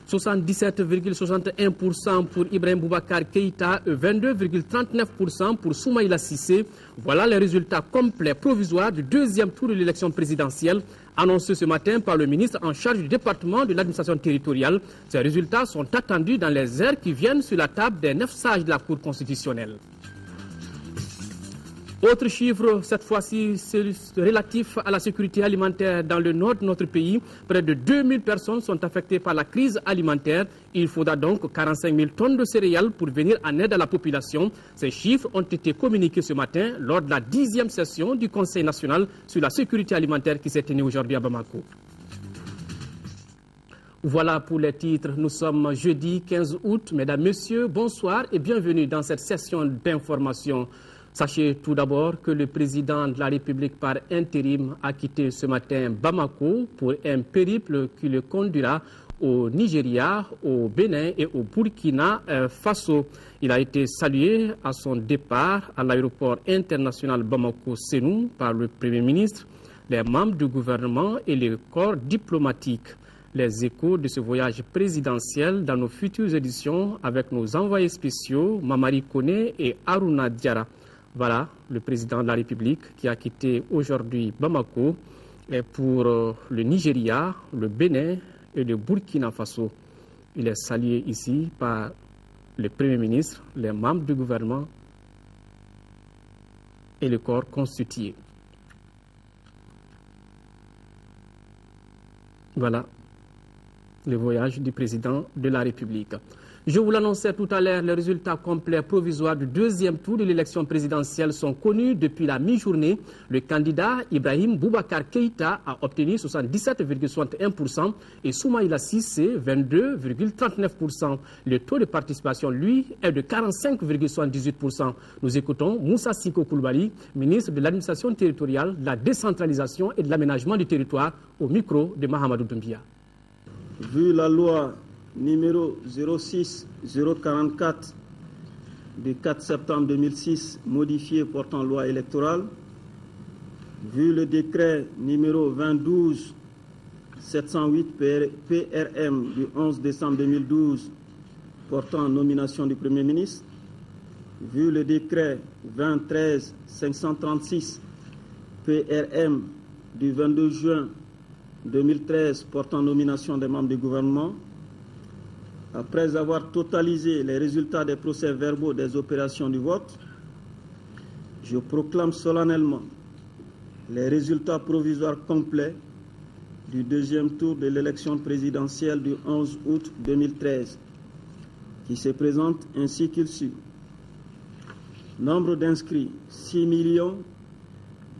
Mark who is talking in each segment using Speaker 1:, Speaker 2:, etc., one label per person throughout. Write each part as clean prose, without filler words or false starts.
Speaker 1: 77,61% pour Ibrahim Boubacar Keïta et 22,39% pour Soumaïla Cissé. Voilà les résultats complets provisoires du deuxième tour de l'élection présidentielle annoncé ce matin par le ministre en charge du département de l'administration territoriale. Ces résultats sont attendus dans les heures qui viennent sur la table des 9 sages de la Cour constitutionnelle. Autre chiffre, cette fois-ci, c'est relatif à la sécurité alimentaire dans le nord de notre pays. Près de 2000 personnes sont affectées par la crise alimentaire. Il faudra donc 45 000 tonnes de céréales pour venir en aide à la population. Ces chiffres ont été communiqués ce matin lors de la 10e session du Conseil national sur la sécurité alimentaire qui s'est tenue aujourd'hui à Bamako. Voilà pour les titres. Nous sommes jeudi 15 août. Mesdames, Messieurs, bonsoir et bienvenue dans cette session d'information. Sachez tout d'abord que le président de la République par intérim a quitté ce matin Bamako pour un périple qui le conduira au Nigeria, au Bénin et au Burkina Faso. Il a été salué à son départ à l'aéroport international Bamako-Sénou par le Premier ministre, les membres du gouvernement et les corps diplomatiques. Les échos de ce voyage présidentiel dans nos futures éditions avec nos envoyés spéciaux Mamari Kone et Aruna Diara. Voilà le président de la République qui a quitté aujourd'hui Bamako pour le Nigeria, le Bénin et le Burkina Faso. Il est salué ici par le Premier ministre, les membres du gouvernement et le corps constitué. Voilà le voyage du président de la République. Je vous l'annonçais tout à l'heure, les résultats complets provisoires du deuxième tour de l'élection présidentielle sont connus depuis la mi-journée. Le candidat Ibrahim Boubacar Keïta a obtenu 77,61% et Soumaïla Cissé 22,39%. Le taux de participation, lui, est de 45,78%. Nous écoutons Moussa Siko Koulibaly, ministre de l'administration territoriale, de la décentralisation et de l'aménagement du territoire, au micro de Mahamadou Doumbia.
Speaker 2: Vu la loi numéro 06044 du 4 septembre 2006 modifié portant loi électorale, vu le décret numéro 2012-708 PRM du 11 décembre 2012 portant nomination du Premier ministre, vu le décret 2013-536 PRM du 22 juin 2013 portant nomination des membres du gouvernement, après avoir totalisé les résultats des procès-verbaux des opérations du vote, je proclame solennellement les résultats provisoires complets du deuxième tour de l'élection présidentielle du 11 août 2013, qui se présente ainsi qu'il suit. Nombre d'inscrits 6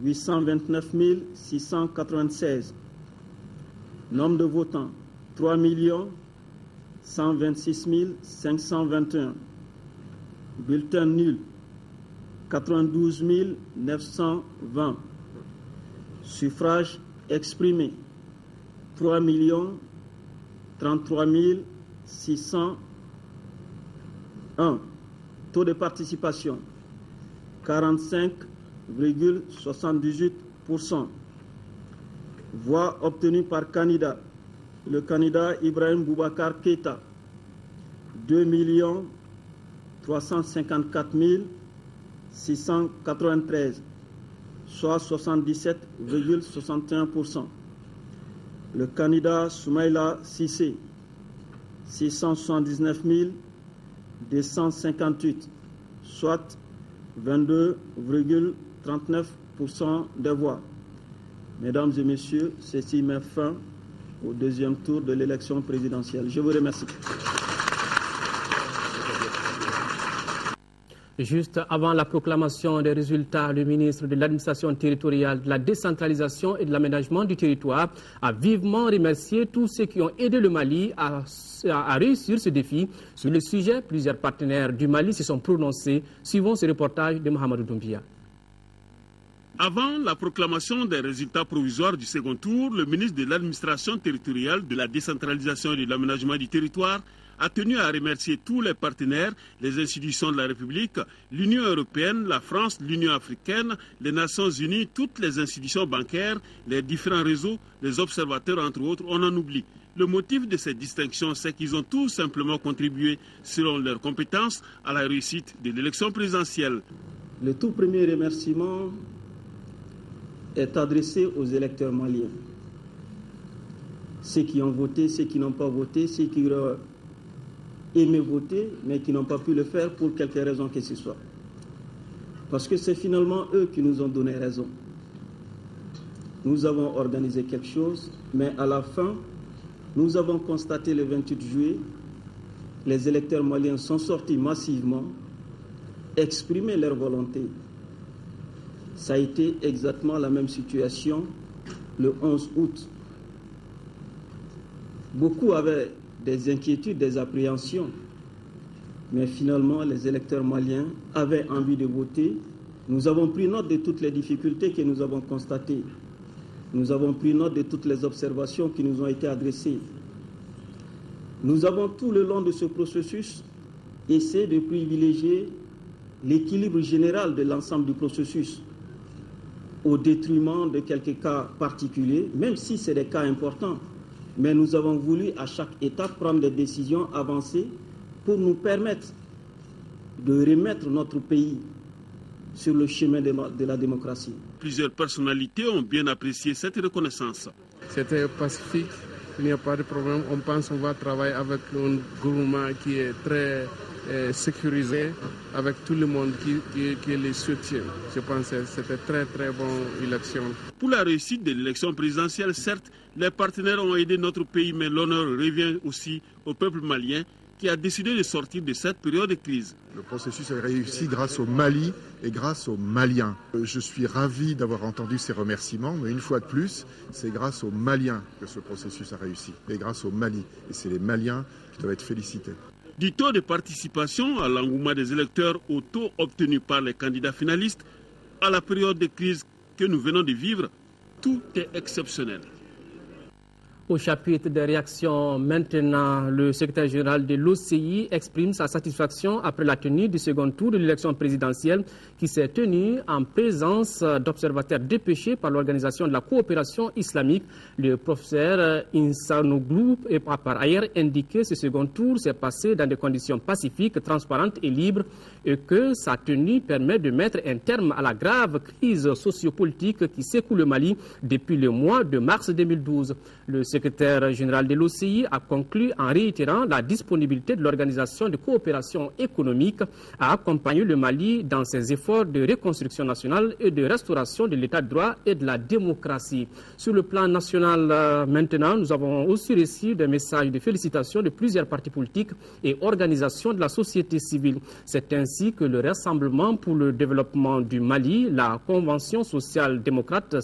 Speaker 2: 829 696. Nombre de votants 3 126 521. Bulletins nuls 92 920. Suffrages exprimés 3 33 601. Taux de participation 45,78%. Voix obtenues par candidat. Le candidat Ibrahim Boubacar Keïta, 2 354 693, soit 77,61%. Le candidat Soumaïla Cissé, 679 258, soit 22,39% des voix. Mesdames et messieurs, ceci met fin au deuxième tour de l'élection présidentielle. Je vous remercie.
Speaker 1: Juste avant la proclamation des résultats, le ministre de l'administration territoriale, de la décentralisation et de l'aménagement du territoire a vivement remercié tous ceux qui ont aidé le Mali à réussir ce défi. Sur le sujet, plusieurs partenaires du Mali se sont prononcés. Suivons ce reportage de Mahamadou Doumbia.
Speaker 3: Avant la proclamation des résultats provisoires du second tour, le ministre de l'administration territoriale, de la décentralisation et de l'aménagement du territoire a tenu à remercier tous les partenaires, les institutions de la République, l'Union européenne, la France, l'Union africaine, les Nations unies, toutes les institutions bancaires, les différents réseaux, les observateurs entre autres, on en oublie. Le motif de cette distinction, c'est qu'ils ont tout simplement contribué, selon leurs compétences, à la réussite de l'élection présidentielle.
Speaker 2: Le tout premier remerciement est adressé aux électeurs maliens. Ceux qui ont voté, ceux qui n'ont pas voté, ceux qui auraient aimé voter, mais qui n'ont pas pu le faire pour quelque raison que ce soit. Parce que c'est finalement eux qui nous ont donné raison. Nous avons organisé quelque chose, mais à la fin, nous avons constaté le 28 juillet, les électeurs maliens sont sortis massivement, exprimer leur volonté. Ça a été exactement la même situation le 11 août. Beaucoup avaient des inquiétudes, des appréhensions, mais finalement les électeurs maliens avaient envie de voter. Nous avons pris note de toutes les difficultés que nous avons constatées. Nous avons pris note de toutes les observations qui nous ont été adressées. Nous avons tout le long de ce processus essayé de privilégier l'équilibre général de l'ensemble du processus au détriment de quelques cas particuliers, même si c'est des cas importants. Mais nous avons voulu à chaque étape prendre des décisions avancées pour nous permettre de remettre notre pays sur le chemin de la démocratie.
Speaker 3: Plusieurs personnalités ont bien apprécié cette reconnaissance.
Speaker 4: C'était pacifique, il n'y a pas de problème. On pense qu'on va travailler avec un gouvernement qui est très sécurisé, avec tout le monde qui les soutient. Je pense que c'était très bonne élection.
Speaker 3: Pour la réussite de l'élection présidentielle, certes, les partenaires ont aidé notre pays, mais l'honneur revient aussi au peuple malien qui a décidé de sortir de cette période de crise.
Speaker 5: Le processus est réussi grâce au Mali et grâce aux Maliens. Je suis ravi d'avoir entendu ces remerciements, mais une fois de plus, c'est grâce aux Maliens que ce processus a réussi, et grâce au Mali. Et c'est les Maliens qui doivent être félicités.
Speaker 3: Du taux de participation à l'engouement des électeurs au taux obtenu par les candidats finalistes, à la période de crise que nous venons de vivre, tout est exceptionnel.
Speaker 1: Au chapitre des réactions maintenant, le secrétaire général de l'OCI exprime sa satisfaction après la tenue du second tour de l'élection présidentielle qui s'est tenue en présence d'observateurs dépêchés par l'Organisation de la coopération islamique. Le professeur Insanoglou a par ailleurs indiqué que ce second tour s'est passé dans des conditions pacifiques, transparentes et libres et que sa tenue permet de mettre un terme à la grave crise sociopolitique qui secoue le Mali depuis le mois de mars 2012. Le secrétaire général de l'OCI a conclu en réitérant la disponibilité de l'Organisation de coopération économique à accompagner le Mali dans ses efforts de reconstruction nationale et de restauration de l'état de droit et de la démocratie. Sur le plan national maintenant, nous avons aussi reçu des messages de félicitations de plusieurs partis politiques et organisations de la société civile. C'est ainsi que le Rassemblement pour le développement du Mali, la Convention sociale démocrate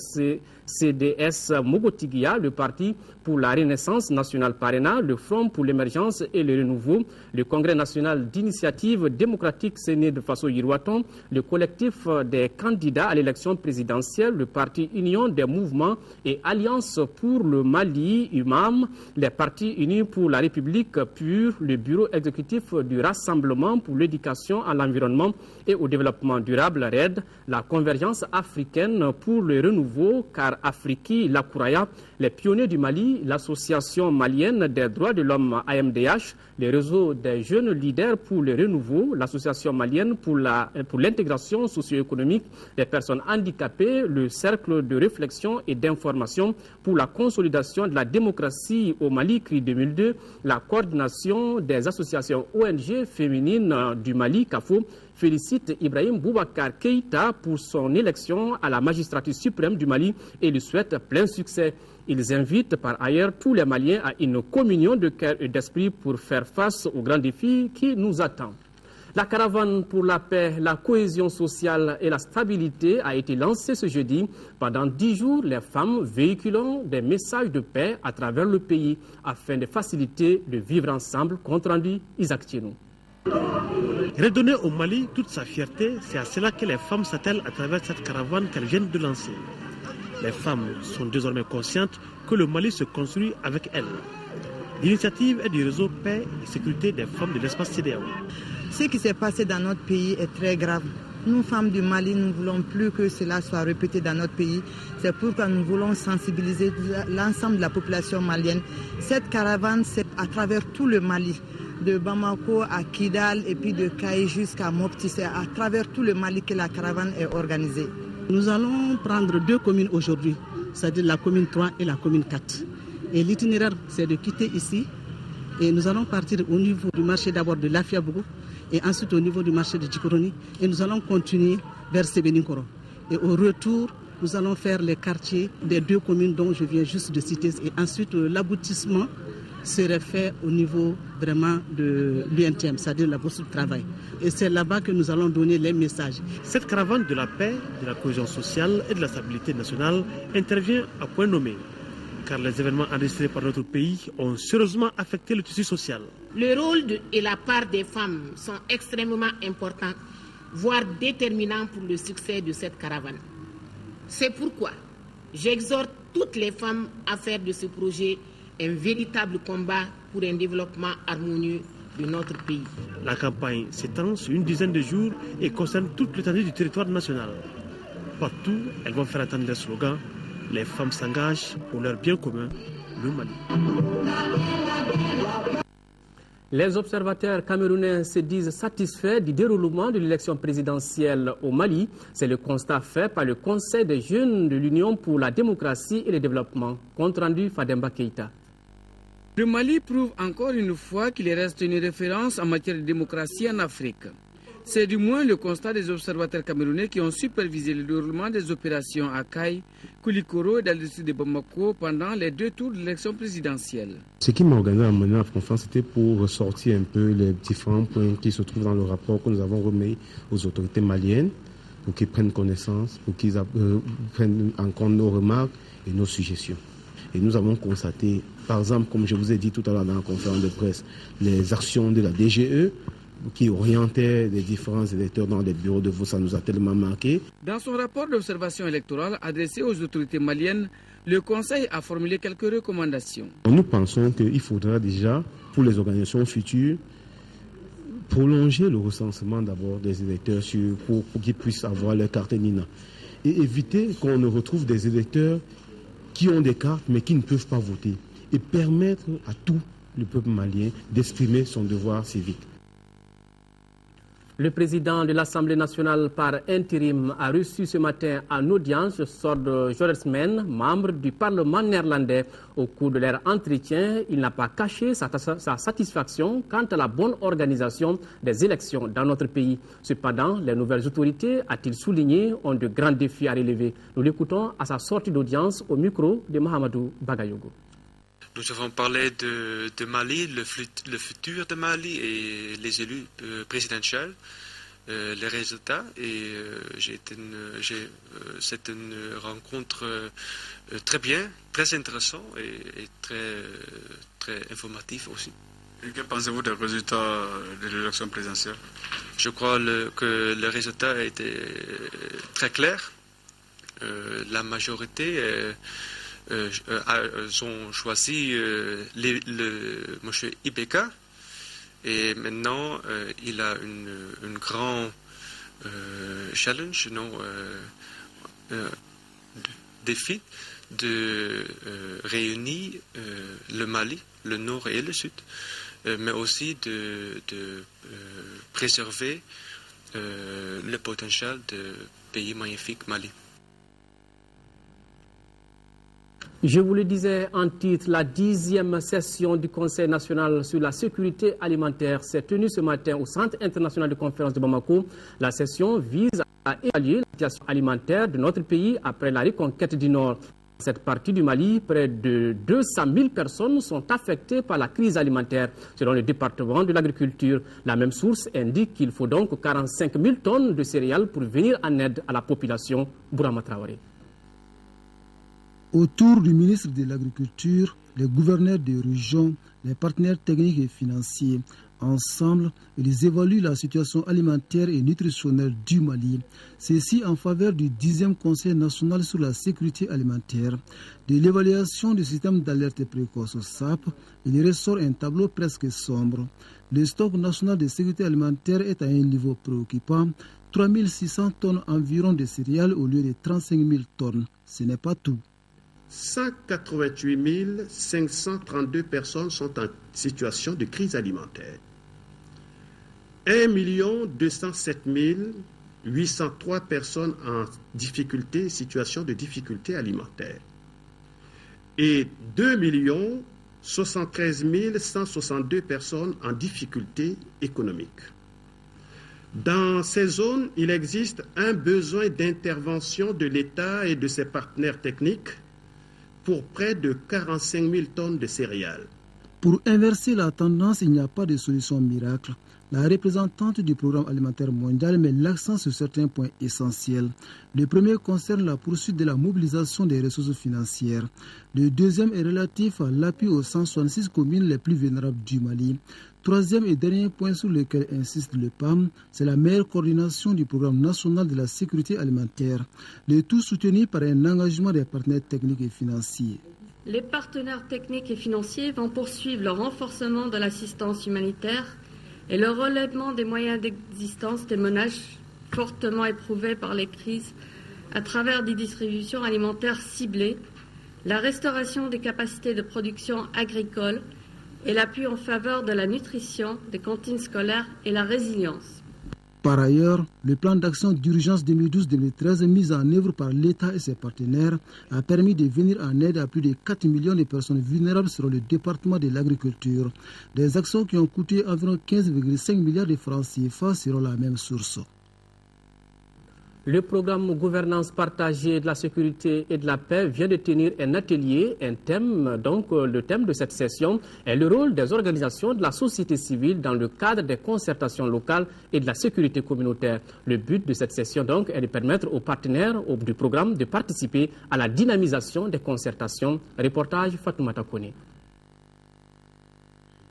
Speaker 1: CDS Mogotigia, le Parti pour la Renaissance nationale Parena, le Front pour l'émergence et le renouveau, le Congrès national d'initiative démocratique Séné de Faso Yirouaton, le collectif des candidats à l'élection présidentielle, le Parti Union des mouvements et Alliance pour le Mali, UMAM, les partis unis pour la République pure, le bureau exécutif du Rassemblement pour l'éducation à l'environnement et au développement durable, RED, la Convergence africaine pour le renouveau, car Afriki, la Kouraya, les pionniers du Mali, l'Association malienne des droits de l'homme AMDH, le réseau des jeunes leaders pour le renouveau, l'Association malienne pour l'intégration socio-économique des personnes handicapées, le cercle de réflexion et d'information pour la consolidation de la démocratie au Mali, CRI 2002, la coordination des associations ONG féminines du Mali, CAFO, félicite Ibrahim Boubacar Keïta pour son élection à la magistrature suprême du Mali et lui souhaite plein succès. Ils invitent par ailleurs tous les Maliens à une communion de cœur et d'esprit pour faire face aux grands défis qui nous attendent. La caravane pour la paix, la cohésion sociale et la stabilité a été lancée ce jeudi. Pendant 10 jours, les femmes véhiculant des messages de paix à travers le pays afin de faciliter le vivre ensemble. Compte rendu, Isaac Thienou.
Speaker 6: Redonner au Mali toute sa fierté, c'est à cela que les femmes s'attellent à travers cette caravane qu'elles viennent de lancer. Les femmes sont désormais conscientes que le Mali se construit avec elles. L'initiative est du réseau Paix et Sécurité des femmes de l'espace CEDEAO.
Speaker 7: Ce qui s'est passé dans notre pays est très grave. Nous, femmes du Mali, nous ne voulons plus que cela soit répété dans notre pays. C'est pourquoi nous voulons sensibiliser l'ensemble de la population malienne. Cette caravane, c'est à travers tout le Mali, de Bamako à Kidal et puis de Kaï jusqu'à Mopti. C'est à travers tout le Mali que la caravane est organisée.
Speaker 8: Nous allons prendre 2 communes aujourd'hui, c'est-à-dire la commune 3 et la commune 4. Et l'itinéraire, c'est de quitter ici et nous allons partir au niveau du marché d'abord de Lafiabougou et ensuite au niveau du marché de Djikoroni et nous allons continuer vers Sebeninkoro. Et au retour, nous allons faire les quartiers des 2 communes dont je viens juste de citer et ensuite l'aboutissement serait fait au niveau vraiment de l'UNTM, c'est-à-dire la bourse de travail. Et c'est là-bas que nous allons donner les messages.
Speaker 6: Cette caravane de la paix, de la cohésion sociale et de la stabilité nationale intervient à point nommé, car les événements enregistrés par notre pays ont sérieusement affecté le tissu social.
Speaker 9: Le rôle et la part des femmes sont extrêmement importants, voire déterminants pour le succès de cette caravane. C'est pourquoi j'exhorte toutes les femmes à faire de ce projet un véritable combat pour un développement harmonieux de notre pays.
Speaker 6: La campagne s'étend sur une dizaine de jours et concerne toute l'étendue du territoire national. Partout, elles vont faire attendre leur slogan. Les femmes s'engagent pour leur bien commun, le Mali.
Speaker 1: Les observateurs camerounais se disent satisfaits du déroulement de l'élection présidentielle au Mali. C'est le constat fait par le Conseil des jeunes de l'Union pour la démocratie et le développement. Compte rendu Fademba Keïta.
Speaker 10: Le Mali prouve encore une fois qu'il reste une référence en matière de démocratie en Afrique. C'est du moins le constat des observateurs camerounais qui ont supervisé le déroulement des opérations à Kaï, Koulikoro et dans le district de Bamako pendant les 2 tours de l'élection présidentielle.
Speaker 11: Ce qui m'a organisé à mener la conférence, c'était pour ressortir un peu les différents points qui se trouvent dans le rapport que nous avons remis aux autorités maliennes, pour qu'ils prennent connaissance, pour qu'ils prennent en compte nos remarques et nos suggestions. Et nous avons constaté, par exemple, comme je vous ai dit tout à l'heure dans la conférence de presse, les actions de la DGE qui orientaient les différents électeurs dans les bureaux de vote, ça nous a tellement marqué.
Speaker 10: Dans son rapport d'observation électorale adressé aux autorités maliennes, le Conseil a formulé quelques recommandations.
Speaker 11: Nous pensons qu'il faudra déjà, pour les organisations futures, prolonger le recensement d'abord des électeurs pour qu'ils puissent avoir leur carte NINA. Et éviter qu'on ne retrouve des électeurs qui ont des cartes mais qui ne peuvent pas voter. Et permettre à tout le peuple malien d'exprimer son devoir civique.
Speaker 1: Le président de l'Assemblée nationale par intérim a reçu ce matin en audience Sord Jorismen, membre du Parlement néerlandais. Au cours de leur entretien, il n'a pas caché sa satisfaction quant à la bonne organisation des élections dans notre pays. Cependant, les nouvelles autorités, a-t-il souligné, ont de grands défis à relever. Nous l'écoutons à sa sortie d'audience au micro de Mahamadou Bagayogo.
Speaker 12: Nous avons parlé de Mali, le futur de Mali et les élus présidentiels, les résultats. Et c'est une rencontre très bien, très intéressante et très informative aussi.
Speaker 13: Et que pensez-vous des résultats de l'élection présidentielle?
Speaker 12: Je crois que le résultat a été très clair. La majorité ont choisi M. Ibeka et maintenant il a une grand challenge, défi de réunir le Mali, le nord et le sud, mais aussi de préserver le potentiel du pays magnifique Mali.
Speaker 1: Je vous le disais en titre, la 10e session du Conseil national sur la sécurité alimentaire s'est tenue ce matin au Centre international de conférence de Bamako. La session vise à évaluer la situation alimentaire de notre pays après la reconquête du Nord. Dans cette partie du Mali, près de 200 000 personnes sont affectées par la crise alimentaire, selon le département de l'agriculture. La même source indique qu'il faut donc 45 000 tonnes de céréales pour venir en aide à la population. Bourama Traoré.
Speaker 14: Autour du ministre de l'Agriculture, les gouverneurs des régions, les partenaires techniques et financiers, ensemble, ils évaluent la situation alimentaire et nutritionnelle du Mali. Ceci en faveur du 10e Conseil national sur la sécurité alimentaire. De l'évaluation du système d'alerte précoce SAP, il ressort un tableau presque sombre. Le stock national de sécurité alimentaire est à un niveau préoccupant. 3600 tonnes environ de céréales au lieu de 35 000 tonnes. Ce n'est pas tout.
Speaker 15: 188 532 personnes sont en situation de crise alimentaire. 1 207 803 personnes en situation de difficulté alimentaire. Et 2 73 162 personnes en difficulté économique. Dans ces zones, il existe un besoin d'intervention de l'État et de ses partenaires techniques pour près de 45 000 tonnes de céréales.
Speaker 14: Pour inverser la tendance, il n'y a pas de solution miracle. La représentante du Programme alimentaire mondial met l'accent sur certains points essentiels. Le premier concerne la poursuite de la mobilisation des ressources financières. Le deuxième est relatif à l'appui aux 166 communes les plus vulnérables du Mali. Troisième et dernier point sur lequel insiste le PAM, c'est la meilleure coordination du Programme national de la sécurité alimentaire. Le tout soutenu par un engagement des partenaires techniques et financiers.
Speaker 16: Les partenaires techniques et financiers vont poursuivre le renforcement de l'assistance humanitaire et le relèvement des moyens d'existence des ménages fortement éprouvés par les crises à travers des distributions alimentaires ciblées, la restauration des capacités de production agricole et l'appui en faveur de la nutrition, des cantines scolaires et la résilience.
Speaker 14: Par ailleurs, le plan d'action d'urgence 2012-2013 mis en œuvre par l'État et ses partenaires a permis de venir en aide à plus de 4 millions de personnes vulnérables sur le département de l'agriculture. Des actions qui ont coûté environ 15,5 milliards de francs CFA selon la même source.
Speaker 1: Le programme Gouvernance partagée de la sécurité et de la paix vient de tenir un atelier, un thème. Donc, le thème de cette session est le rôle des organisations de la société civile dans le cadre des concertations locales et de la sécurité communautaire. Le but de cette session, donc, est de permettre aux partenaires du programme de participer à la dynamisation des concertations. Reportage Fatoumata Kone.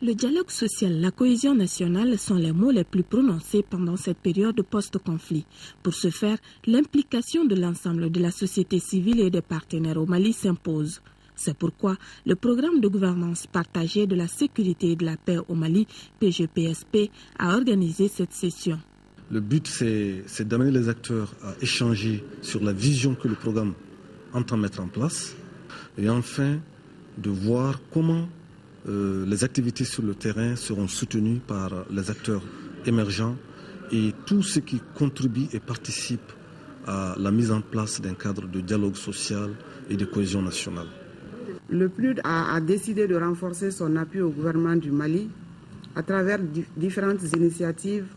Speaker 17: Le dialogue social, la cohésion nationale sont les mots les plus prononcés pendant cette période post-conflit. Pour ce faire, l'implication de l'ensemble de la société civile et des partenaires au Mali s'impose. C'est pourquoi le programme de gouvernance partagée de la sécurité et de la paix au Mali, PGPSP, a organisé cette session.
Speaker 18: Le but, c'est d'amener les acteurs à échanger sur la vision que le programme entend mettre en place et enfin de voir comment les activités sur le terrain seront soutenues par les acteurs émergents et tout ce qui contribue et participe à la mise en place d'un cadre de dialogue social et de cohésion nationale.
Speaker 19: Le PNUD a décidé de renforcer son appui au gouvernement du Mali à travers différentes initiatives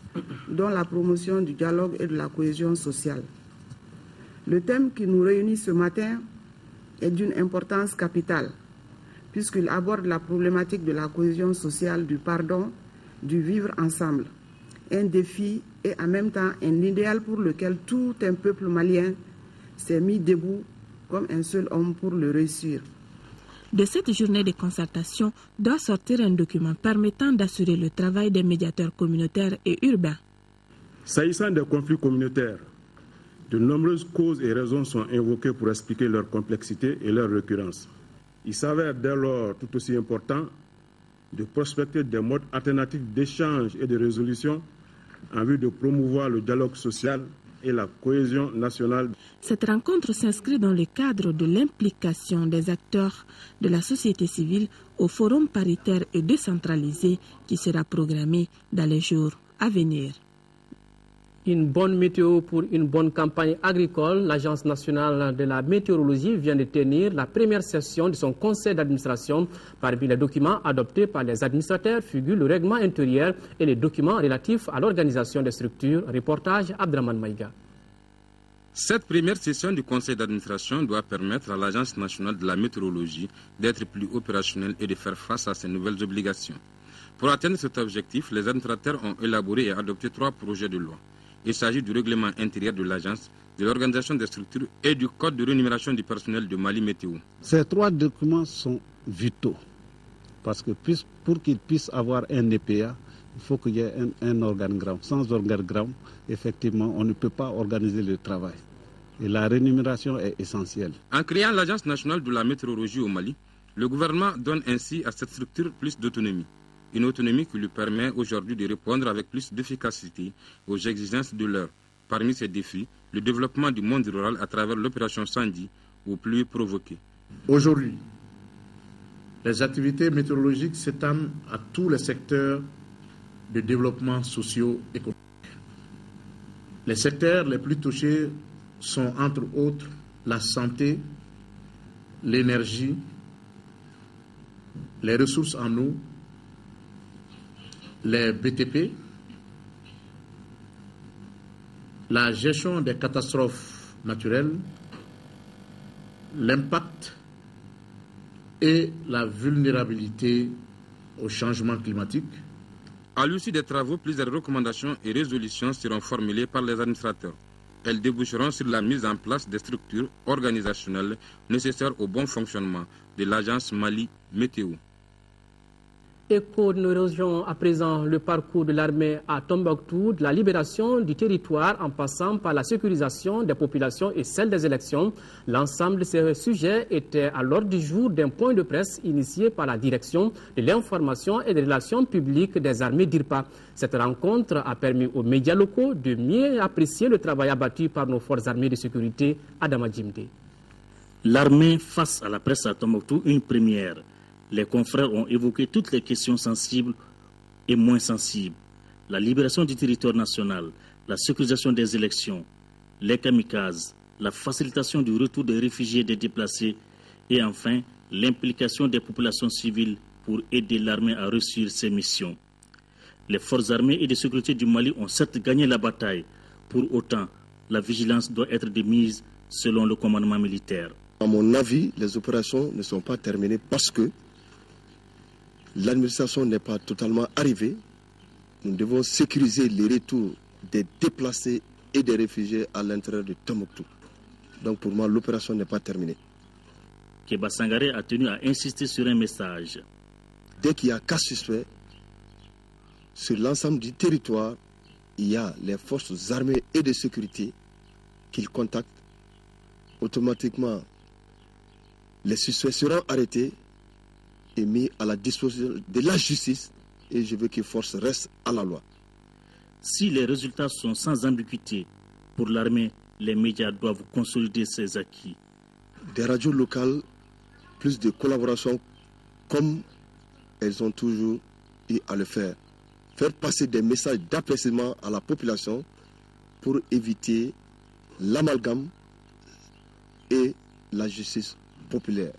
Speaker 19: dont la promotion du dialogue et de la cohésion sociale. Le thème qui nous réunit ce matin est d'une importance capitale, puisqu'il aborde la problématique de la cohésion sociale, du pardon, du vivre ensemble. Un défi et en même temps un idéal pour lequel tout un peuple malien s'est mis debout comme un seul homme pour le réussir.
Speaker 17: De cette journée de concertation doit sortir un document permettant d'assurer le travail des médiateurs communautaires et urbains.
Speaker 20: S'agissant des conflits communautaires, de nombreuses causes et raisons sont invoquées pour expliquer leur complexité et leur récurrence. Il s'avère dès lors tout aussi important de prospecter des modes alternatifs d'échange et de résolution en vue de promouvoir le dialogue social et la cohésion nationale.
Speaker 17: Cette rencontre s'inscrit dans le cadre de l'implication des acteurs de la société civile au forum paritaire et décentralisé qui sera programmé dans les jours à venir.
Speaker 1: Une bonne météo pour une bonne campagne agricole. L'Agence nationale de la météorologie vient de tenir la première session de son conseil d'administration. Parmi les documents adoptés par les administrateurs figurent le règlement intérieur et les documents relatifs à l'organisation des structures. Reportage Abdraman Maïga.
Speaker 21: Cette première session du conseil d'administration doit permettre à l'Agence nationale de la météorologie d'être plus opérationnelle et de faire face à ses nouvelles obligations. Pour atteindre cet objectif, les administrateurs ont élaboré et adopté 3 projets de loi. Il s'agit du règlement intérieur de l'agence, de l'organisation des structures et du code de rémunération du personnel de Mali Météo.
Speaker 22: Ces 3 documents sont vitaux parce que pour qu'ils puissent avoir un EPA, il faut qu'il y ait un organigramme. Sans organigramme, effectivement, on ne peut pas organiser le travail. Et la rémunération est essentielle.
Speaker 21: En créant l'Agence nationale de la météorologie au Mali, le gouvernement donne ainsi à cette structure plus d'autonomie. Une autonomie qui lui permet aujourd'hui de répondre avec plus d'efficacité aux exigences de l'heure, Parmi ces défis, le développement du monde rural à travers l'opération Sandy aux pluies provoquées.
Speaker 15: Aujourd'hui, les activités météorologiques s'étendent à tous les secteurs de développement socio-économique. Les secteurs les plus touchés sont entre autres la santé, l'énergie, les ressources en eau, les BTP, la gestion des catastrophes naturelles, l'impact et la vulnérabilité au changement climatique.
Speaker 21: À l'issue des travaux, plusieurs recommandations et résolutions seront formulées par les administrateurs. Elles déboucheront sur la mise en place des structures organisationnelles nécessaires au bon fonctionnement de l'agence Mali Météo.
Speaker 1: Écho de nos régions à présent, le parcours de l'armée à Tombouctou, de la libération du territoire en passant par la sécurisation des populations et celle des élections. L'ensemble de ces sujets était à l'ordre du jour d'un point de presse initié par la direction de l'information et des relations publiques des armées d'IRPA. Cette rencontre a permis aux médias locaux de mieux apprécier le travail abattu par nos forces armées de sécurité. Adama Djimde.
Speaker 2: L'armée face à la presse à Tombouctou, une première. Les confrères ont évoqué toutes les questions sensibles et moins sensibles. La libération du territoire national, la sécurisation des élections, les kamikazes, la facilitation du retour des réfugiés et des déplacés et enfin l'implication des populations civiles pour aider l'armée à réussir ses missions. Les forces armées et de sécurité du Mali ont certes gagné la bataille. Pour autant, la vigilance doit être de mise selon le commandement militaire.
Speaker 4: À mon avis, les opérations ne sont pas terminées parce que l'administration n'est pas totalement arrivée. Nous devons sécuriser les retours des déplacés et des réfugiés à l'intérieur de Tombouctou. Donc pour moi, l'opération n'est pas terminée.
Speaker 2: Kéba Sangaré a tenu à insister sur un message.
Speaker 4: Dès qu'il y a cas suspect, sur l'ensemble du territoire, il y a les forces armées et de sécurité qu'ils contactent. Automatiquement, les suspects seront arrêtés et mis à la disposition de la justice et je veux que force reste à la loi.
Speaker 2: Si les résultats sont sans ambiguïté, pour l'armée, les médias doivent consolider ces acquis.
Speaker 4: Des radios locales, plus de collaboration comme elles ont toujours eu à le faire. Faire passer des messages d'apaisement à la population pour éviter l'amalgame et la justice populaire.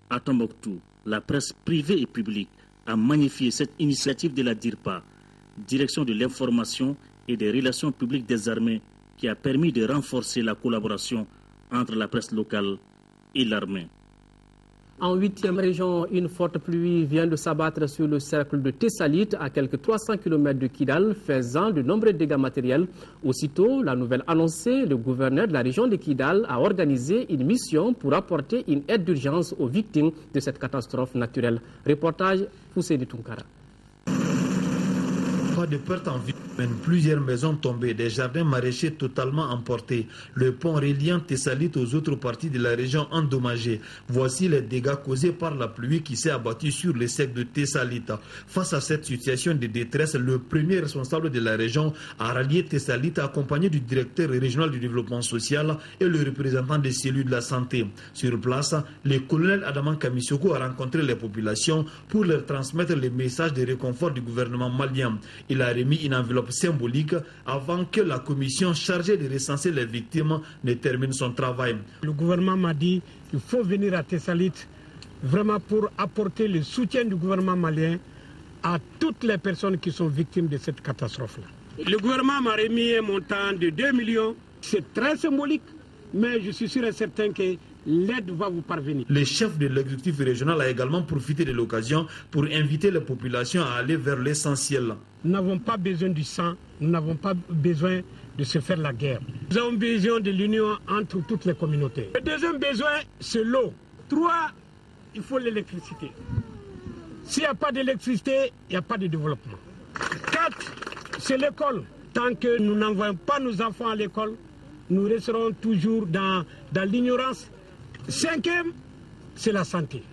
Speaker 2: À Tombouctou, la presse privée et publique a magnifié cette initiative de la DIRPA, Direction de l'information et des relations publiques des armées, qui a permis de renforcer la collaboration entre la presse locale et l'armée.
Speaker 1: En 8e région, une forte pluie vient de s'abattre sur le cercle de Tessalit à quelques 300 km de Kidal, faisant de nombreux dégâts matériels. Aussitôt, la nouvelle annoncée, le gouverneur de la région de Kidal a organisé une mission pour apporter une aide d'urgence aux victimes de cette catastrophe naturelle. Reportage Poussé de Tunkara.
Speaker 23: Pas de perte en vie, plusieurs maisons tombées, des jardins maraîchers totalement emportés, le pont reliant Tessalit aux autres parties de la région endommagées. Voici les dégâts causés par la pluie qui s'est abattue sur les secs de Tessalit. Face à cette situation de détresse, le premier responsable de la région a rallié Tessalit accompagné du directeur régional du développement social et le représentant des cellules de la santé. Sur place, le colonel Adaman Kamisoko a rencontré les populations pour leur transmettre les messages de réconfort du gouvernement malien. Il a remis une enveloppe symbolique avant que la commission chargée de recenser les victimes ne termine son travail.
Speaker 24: Le gouvernement m'a dit qu'il faut venir à Tessalit vraiment pour apporter le soutien du gouvernement malien à toutes les personnes qui sont victimes de cette catastrophe-là. Le gouvernement m'a remis un montant de 2 millions. C'est très symbolique, mais je suis sûr et certain que l'aide va vous parvenir.
Speaker 23: Le chef de l'exécutif régional a également profité de l'occasion pour inviter les populations à aller vers l'essentiel.
Speaker 24: Nous n'avons pas besoin du sang, nous n'avons pas besoin de se faire la guerre. Nous avons besoin de l'union entre toutes les communautés. Le deuxième besoin, c'est l'eau. 3, il faut l'électricité. S'il n'y a pas d'électricité, il n'y a pas de développement. 4, c'est l'école. Tant que nous n'envoyons pas nos enfants à l'école, nous resterons toujours dans l'ignorance. 5e, c'est la santé.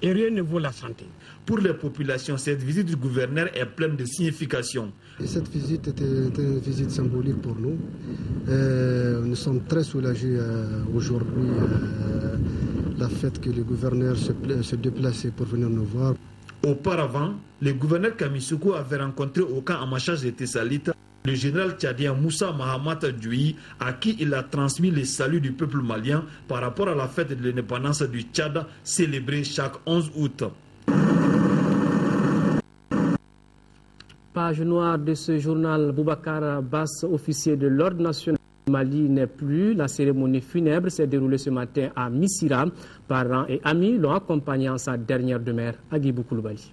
Speaker 24: et rien ne vaut la santé.
Speaker 23: Pour les populations, cette visite du gouverneur est pleine de signification.
Speaker 3: Et cette visite était une visite symbolique pour nous. Nous sommes très soulagés aujourd'hui la fait que le gouverneur se déplaçait pour venir nous voir.
Speaker 23: Auparavant, le gouverneur Kamisuku avait rencontré au camp Amachage de Tessalit le général tchadien Moussa Mahamat Djoui, à qui il a transmis les saluts du peuple malien par rapport à la fête de l'indépendance du Tchad célébrée chaque 11 août.
Speaker 1: Page noire de ce journal, Boubacar Bass, officier de l'Ordre national du Mali, n'est plus. La cérémonie funèbre s'est déroulée ce matin à Missira. Parents et amis l'ont accompagné en sa dernière demeure à Guibou Koulibaly.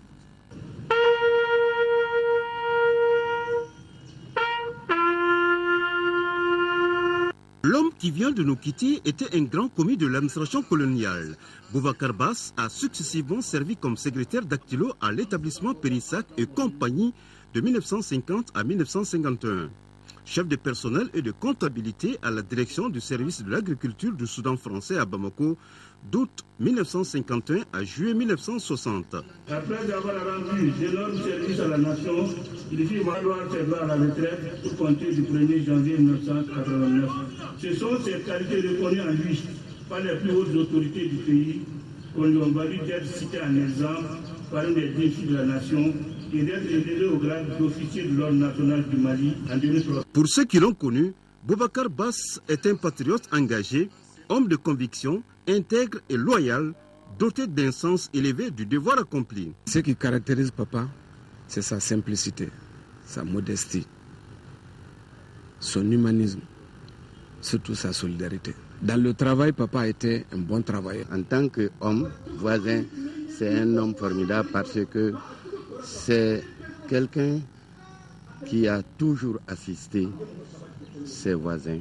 Speaker 5: L'homme qui vient de nous quitter était un grand commis de l'administration coloniale. Boubacar Bass a successivement servi comme secrétaire dactylo à l'établissement Pénissac et compagnie de 1950 à 1951. Chef de personnel et de comptabilité à la direction du service de l'agriculture du Soudan français à Bamako, d'août 1951 à juillet 1960.
Speaker 7: Après avoir rendu d'énormes services à la nation, il fit valoir ses droits à la retraite pour compter du 1er janvier 1989. Ce sont ces qualités reconnues en lui par les plus hautes autorités du pays qu'on lui a valu d'être cité en exemple parmi les défis de la nation et d'être élevé au grade d'officier de l'Ordre national du Mali en 2003.
Speaker 5: Pour ceux qui l'ont connu, Boubacar Bass est un patriote engagé, homme de conviction, intègre et loyal, doté d'un sens élevé du devoir accompli.
Speaker 8: Ce qui caractérise papa, c'est sa simplicité, sa modestie, son humanisme, surtout sa solidarité. Dans le travail, papa était un bon travailleur.
Speaker 25: En tant qu'homme, voisin, c'est un homme formidable parce que c'est quelqu'un qui a toujours assisté ses voisins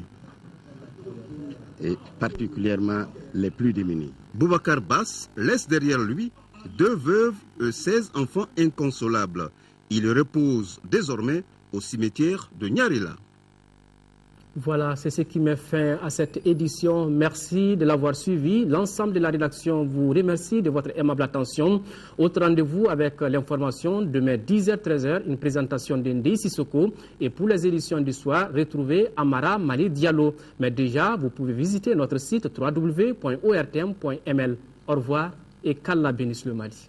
Speaker 25: et particulièrement les plus démunis.
Speaker 5: Boubacar Bass laisse derrière lui 2 veuves et 16 enfants inconsolables. Il repose désormais au cimetière de Nyarila.
Speaker 1: Voilà, c'est ce qui met fin à cette édition. Merci de l'avoir suivi. L'ensemble de la rédaction vous remercie de votre aimable attention. Autre rendez-vous avec l'information demain 10h-13h, une présentation d'Indé Sissoko. Et pour les éditions du soir, retrouvez Amara Mali Diallo. Mais déjà, vous pouvez visiter notre site www.ortm.ml. Au revoir et qu'Allah bénisse le Mali.